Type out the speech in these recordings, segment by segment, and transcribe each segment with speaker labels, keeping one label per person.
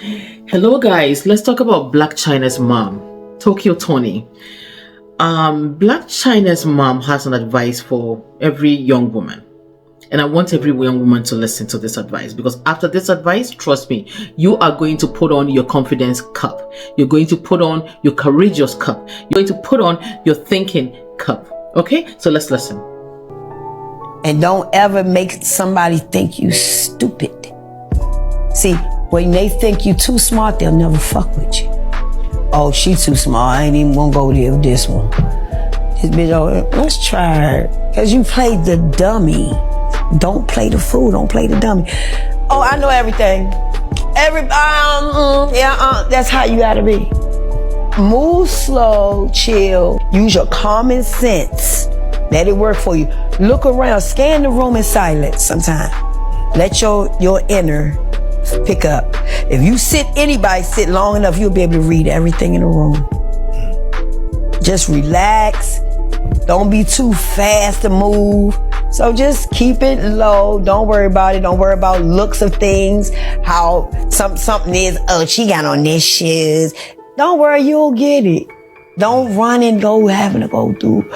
Speaker 1: Hello guys, let's talk about Black China's mom, Tokyo Toni. Black China's mom has an advice for every young woman. And I want every young woman to listen to this advice, because after this advice, trust me, you are going to put on your confidence cup. You're going to put on your courageous cup. You're going to put on your thinking cup. Okay, so let's listen.
Speaker 2: And don't ever make somebody think you stupid. See, when they think you too smart, they'll never fuck with you. Oh, she too smart. I ain't even gonna go there with this one. This bitch, oh, let's try her. Cause you played the dummy. Don't play the fool. Don't play the dummy. Oh, I know everything. That's how you gotta be. Move slow, chill. Use your common sense. Let it work for you. Look around. Scan the room in silence sometimes. Let your inner pick up. If you anybody sit long enough, you'll be able to read everything in the room. Just relax. Don't be too fast to move. So just keep it low. Don't worry about it. Don't worry about looks of things. How something is, oh, she got on this shoes. Don't worry, you'll get it. Don't run and go having to go through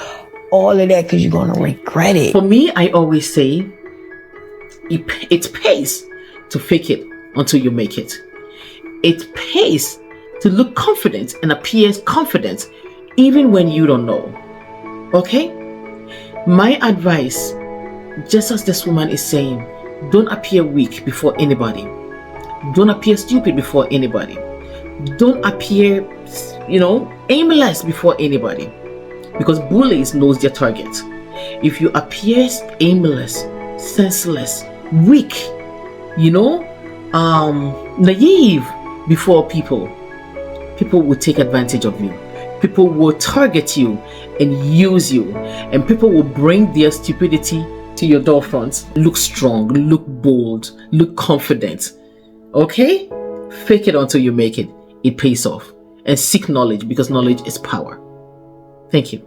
Speaker 2: all of that because you're going to regret it.
Speaker 1: For me, I always say it pays to fake it until you make it. It pays to look confident and appear confident even when you don't know. Okay? My advice, just as this woman is saying, don't appear weak before anybody. Don't appear stupid before anybody. Don't appear, aimless before anybody. Because bullies knows their target. If you appear aimless, senseless, weak, naive before people will take advantage of you. People will target you and use you, and people will bring their stupidity to your door front. Look strong, look bold, look confident. Okay? Fake it until you make it. It pays off. And seek knowledge, because knowledge is power. Thank you.